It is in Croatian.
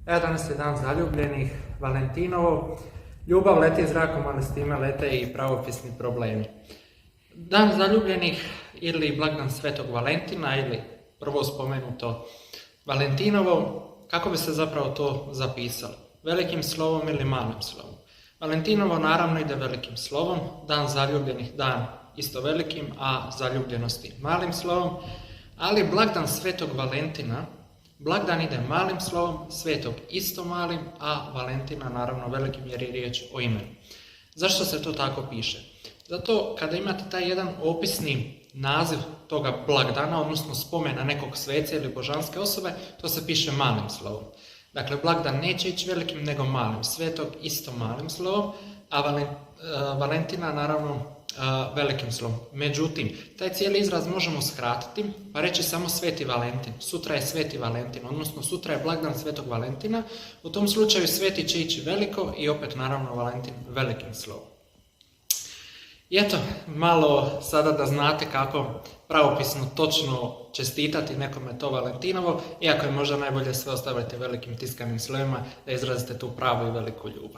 Evo danas je dan zaljubljenih, Valentinovo. Ljubav leti zrakom, ali s time lete i pravopisni problemi. Dan zaljubljenih ili blagdan Svetog Valentina ili prvo spomenuto Valentinovo, kako bi se zapravo to zapisalo? Velikim slovom ili malim slovom? Valentinovo naravno ide velikim slovom, dan zaljubljenih dan isto velikim, a zaljubljenosti malim slovom, ali blagdan Svetog Valentina, blagdan ide malim slovom, Svetog isto malim, a Valentina naravno velikim jer je riječ o imenu. Zašto se to tako piše? Zato kada imate taj jedan opisni naziv toga blagdana, odnosno spomena nekog sveca ili božanske osobe, to se piše malim slovom. Dakle, blagdan neće ići velikim nego malim, Svetog isto malim slovom, a Valentina naravno velikim slovom. Međutim, taj cijeli izraz možemo skratiti pa reći samo Sveti Valentin. Sutra je Sveti Valentin, odnosno sutra je blagdan Svetog Valentina. U tom slučaju Sveti će ići veliko i opet naravno Valentin velikim slovom. I eto, malo sada da znate kako pravopisno točno čestitati nekome to Valentinovo, iako je možda najbolje sve ostaviti velikim tiskanim slovima da izrazite tu pravu i veliku ljubav.